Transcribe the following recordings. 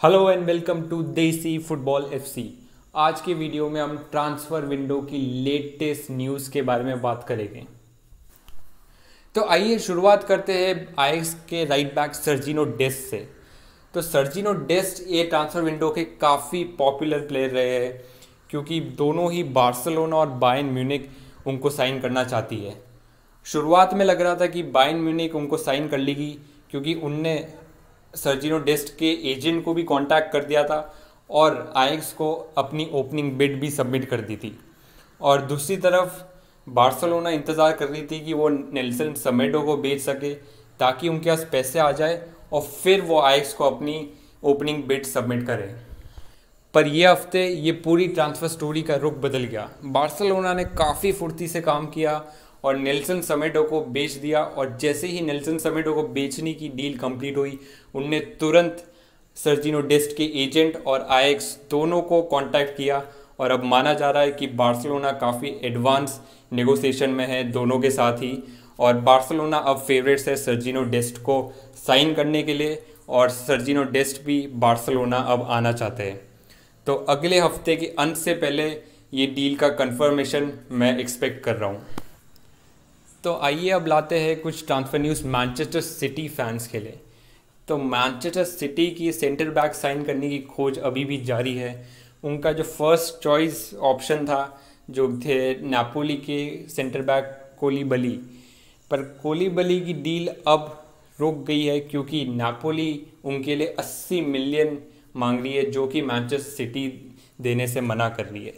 Hello and welcome to देसी football FC. आज के वीडियो में हम ट्रांसफ़र विंडो की लेटेस्ट न्यूज़ के बारे में बात करेंगे। तो आइए शुरुआत करते हैं आईएक्स के राइट बैक सर्जिनो डेस्ट से। तो सर्जिनो डेस्ट ये ट्रांसफ़र विंडो के काफ़ी पॉपुलर प्लेयर रहे हैं क्योंकि दोनों ही बार्सिलोना और बायर्न म्यूनिख उनको साइन करना चाहती है। शुरुआत में लग रहा था कि बायर्न म्यूनिख उनको साइन कर लेगी क्योंकि उनने सर्जिनो डेस्ट के एजेंट को भी कांटेक्ट कर दिया था और आईएक्स को अपनी ओपनिंग बिड भी सबमिट कर दी थी। और दूसरी तरफ बार्सिलोना इंतज़ार कर रही थी कि वो नेल्सन सेमेडो को बेच सके ताकि उनके पास पैसे आ जाए और फिर वो आईएक्स को अपनी ओपनिंग बिड सबमिट करें। पर ये हफ्ते ये पूरी ट्रांसफ़र स्टोरी का रुख बदल गया। बार्सिलोना ने काफ़ी फुर्ती से काम किया और नेल्सन सेमेडो को बेच दिया, और जैसे ही नेल्सन सेमेडो को बेचने की डील कंप्लीट हुई उनने तुरंत सर्जिनो डेस्ट के एजेंट और आईएक्स दोनों को कांटेक्ट किया। और अब माना जा रहा है कि बार्सिलोना काफ़ी एडवांस नेगोशिएशन में है दोनों के साथ ही, और बार्सिलोना अब फेवरेट्स है सर्जिनो डेस्ट को साइन करने के लिए, और सर्जिनो डेस्ट भी बार्सिलोना अब आना चाहते हैं। तो अगले हफ्ते के अंत से पहले ये डील का कंफर्मेशन मैं एक्सपेक्ट कर रहा हूँ। तो आइए अब लाते हैं कुछ transfer news Manchester city fans के लिए। तो मैनचेस्टर सिटी की सेंटर बैक साइन करने की खोज अभी भी जारी है। उनका जो फर्स्ट चॉइस ऑप्शन था जो थे नापोली के सेंटर बैक कोलिबली, पर कोलिबली की डील अब रुक गई है क्योंकि नापोली उनके लिए 80 मिलियन मांग रही है जो कि मैनचेस्टर सिटी देने से मना कर रही है।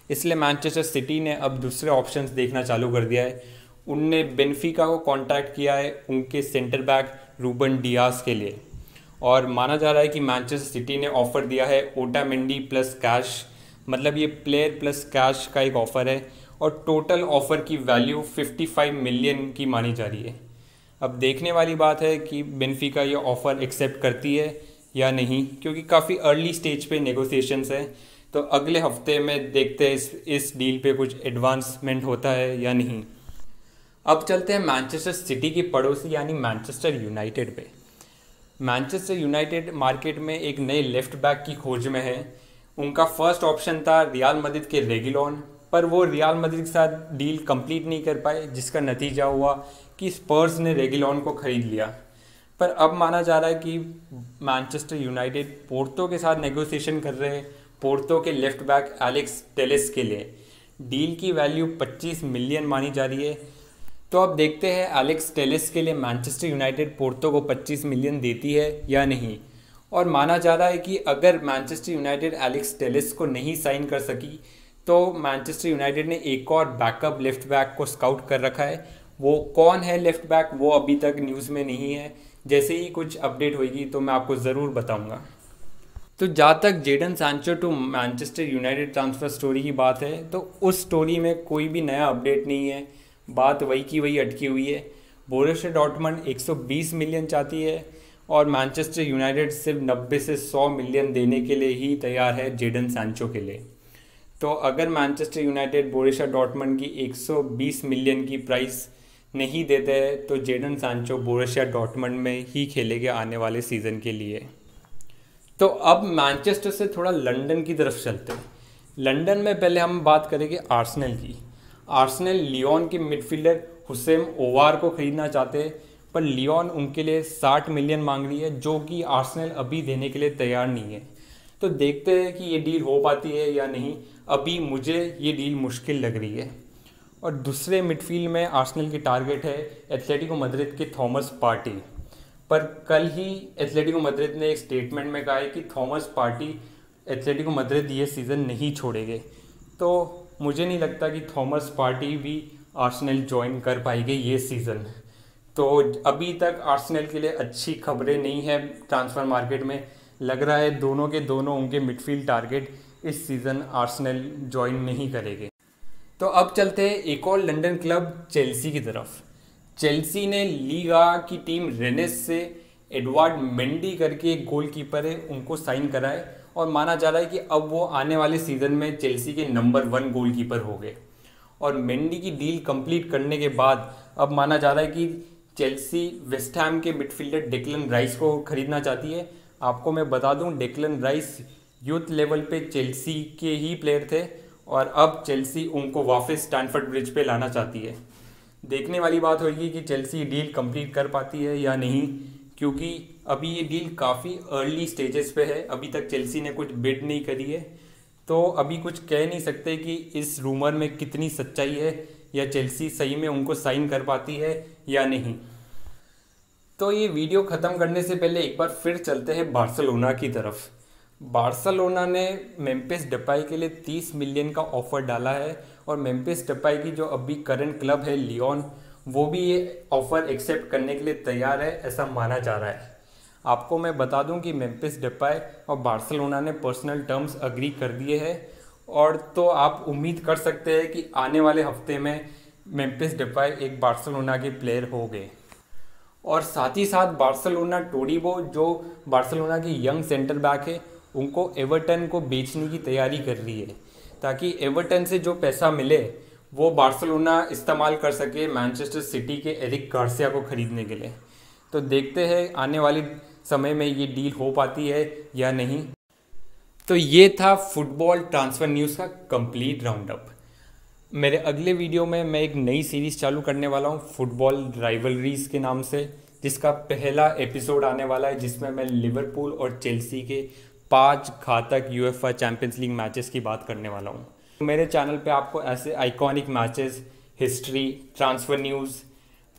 इसलिए मैनचेस्टर सिटी ने अब दूसरे ऑप्शंस देखना चालू कर दिया है। उनने बेनफिका को कांटेक्ट किया है उनके सेंटर बैक रूबन डियास के लिए, और माना जा रहा है कि मैनचेस्टर सिटी ने ऑफ़र दिया है ओटामेंडी प्लस कैश, मतलब ये प्लेयर प्लस कैश का एक ऑफ़र है, और टोटल ऑफ़र की वैल्यू 55 मिलियन की मानी जा रही है। अब देखने वाली बात है कि बेनफिका ये ऑफ़र एक्सेप्ट करती है या नहीं, क्योंकि काफ़ी अर्ली स्टेज पे नेगोशिएशंस है। तो अगले हफ्ते में देखते हैं इस डील पे कुछ एडवांसमेंट होता है या नहीं। अब चलते हैं मैनचेस्टर सिटी की पड़ोसी यानी मैनचेस्टर यूनाइटेड पे। मैनचेस्टर यूनाइटेड मार्केट में एक नए लेफ्ट बैक की खोज में है। उनका फर्स्ट ऑप्शन था रियल मैड्रिड के रेगिलोन, पर वो रियल मैड्रिड के साथ डील कंप्लीट नहीं कर पाए, जिसका नतीजा हुआ कि स्पर्स ने रेगिलोन को ख़रीद लिया। पर अब माना जा रहा है कि मैनचेस्टर यूनाइटेड पोर्तो के साथ नेगोशिएशन कर रहे हैं पोर्तो के लेफ्ट बैक एलेक्स टेलेस के लिए। डील की वैल्यू 25 मिलियन मानी जा रही है। तो अब देखते हैं एलेक्स टेलेस के लिए मैनचेस्टर यूनाइटेड पोर्तो को 25 मिलियन देती है या नहीं। और माना जा रहा है कि अगर मैनचेस्टर यूनाइटेड एलेक्स टेलेस को नहीं साइन कर सकी तो मैनचेस्टर यूनाइटेड ने एक और बैकअप लेफ्ट बैक को स्काउट कर रखा है। वो कौन है लेफ्ट बैक वो अभी तक न्यूज़ में नहीं है। जैसे ही कुछ अपडेट होगी तो मैं आपको ज़रूर बताऊंगा। तो जहाँ तक Jadon Sancho to Manchester United transfer story की बात है तो उस स्टोरी में कोई भी नया अपडेट नहीं है। बात वही की वही अटकी हुई है। बोरुसिया डॉर्टमंड 120 मिलियन चाहती है और मैनचेस्टर यूनाइटेड सिर्फ 90 से 100 मिलियन देने के लिए ही तैयार है जेडन सैंचो के लिए। तो अगर मैनचेस्टर यूनाइटेड बोरुसिया डॉर्टमंड की 120 मिलियन की प्राइस नहीं देते हैं तो जेडन सैंचो बोरुसिया डॉर्टमंड में ही खेलेंगे आने वाले सीज़न के लिए। तो अब मैनचेस्टर से थोड़ा लंदन की तरफ चलते हैं। लंदन में पहले हम बात करेंगे आर्सेनल की। आर्सेनल लियोन के मिडफील्डर हुसैम ओवार को खरीदना चाहते हैं, पर लियोन उनके लिए 60 मिलियन मांग रही है जो कि आर्सेनल अभी देने के लिए तैयार नहीं है। तो देखते हैं कि ये डील हो पाती है या नहीं। अभी मुझे ये डील मुश्किल लग रही है। और दूसरे मिडफील्ड में आर्सेनल की टारगेट है एथलेटिको मैड्रिड के थॉमस पार्टी, पर कल ही एथलेटिको मैड्रिड ने एक स्टेटमेंट में कहा है कि थॉमस पार्टी एथलेटिको मैड्रिड ये सीज़न नहीं छोड़ेंगे। तो मुझे नहीं लगता कि थॉमस पार्टी भी आर्सेनल ज्वाइन कर पाएंगे ये सीज़न। तो अभी तक आर्सेनल के लिए अच्छी खबरें नहीं है ट्रांसफ़र मार्केट में। लग रहा है दोनों के दोनों उनके मिडफील्ड टारगेट इस सीज़न आर्सेनल ज्वाइन नहीं करेंगे। तो अब चलते हैं एक और लंदन क्लब चेल्सी की तरफ। चेल्सी ने लीगा की टीम रेनेस से एडवार्ड मेंडी करके एक गोलकीपर है उनको साइन करा है, और माना जा रहा है कि अब वो आने वाले सीज़न में चेल्सी के नंबर 1 गोलकीपर हो गए। और मेंडी की डील कंप्लीट करने के बाद अब माना जा रहा है कि चेल्सी वेस्ट हैम के मिडफील्डर डिक्लन राइस को खरीदना चाहती है। आपको मैं बता दूं, डेक्लन राइस यूथ लेवल पे चेल्सी के ही प्लेयर थे और अब चेल्सी उनको वापस स्टैनफोर्ड ब्रिज पे लाना चाहती है। देखने वाली बात होगी कि चेल्सी डील कंप्लीट कर पाती है या नहीं, क्योंकि अभी ये डील काफ़ी अर्ली स्टेजेस पे है। अभी तक चेल्सी ने कुछ बिड नहीं करी है, तो अभी कुछ कह नहीं सकते कि इस रूमर में कितनी सच्चाई है या चेल्सी सही में उनको साइन कर पाती है या नहीं। तो ये वीडियो ख़त्म करने से पहले एक बार फिर चलते हैं बार्सिलोना की तरफ। बार्सिलोना ने मेम्फिस डेपाई के लिए 30 मिलियन का ऑफ़र डाला है और मेम्फिस डेपाई की जो अभी करंट क्लब है लियोन, वो भी ये ऑफ़र एक्सेप्ट करने के लिए तैयार है, ऐसा माना जा रहा है। आपको मैं बता दूं कि मेम्फिस डेपाई और बार्सिलोना ने पर्सनल टर्म्स अग्री कर दिए हैं और तो आप उम्मीद कर सकते हैं कि आने वाले हफ्ते में मेम्फिस डेपाई एक बार्सिलोना के प्लेयर हो गए। और साथ ही साथ बार्सिलोना टोडिबो, जो बार्सिलोना की यंग सेंटर बैक है, उनको एवर्टन को बेचने की तैयारी कर रही है, ताकि एवर्टन से जो पैसा मिले वो बार्सिलोना इस्तेमाल कर सके मैनचेस्टर सिटी के एरिक गार्सिया को खरीदने के लिए। तो देखते हैं आने वाले समय में ये डील हो पाती है या नहीं। तो ये था फुटबॉल ट्रांसफ़र न्यूज़ का कंप्लीट राउंडअप। मेरे अगले वीडियो में मैं एक नई सीरीज़ चालू करने वाला हूँ फुटबॉल राइवलरीज़ के नाम से, जिसका पहला एपिसोड आने वाला है, जिसमें मैं लिवरपूल और चेल्सी के 5 घातक यूएफए चैंपियंस लीग मैचेस की बात करने वाला हूँ। मेरे चैनल पे आपको ऐसे iconic matches, history, transfer news,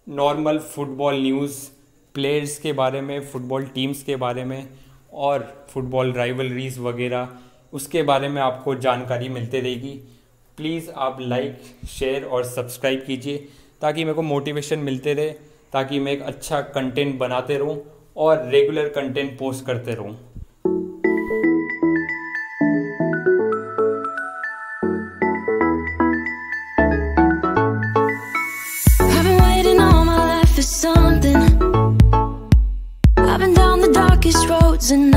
normal football news, players के बारे में, फुटबॉल टीम्स के बारे में और फुटबॉल राइवलरीज़ वगैरह, उसके बारे में आपको जानकारी मिलती रहेगी। प्लीज़ आप लाइक, शेयर और सब्सक्राइब कीजिए ताकि मेरे को मोटिवेशन मिलते रहे, ताकि मैं एक अच्छा कंटेंट बनाते रहूं और रेगुलर कंटेंट पोस्ट करते रहूं। I've been down the darkest roads and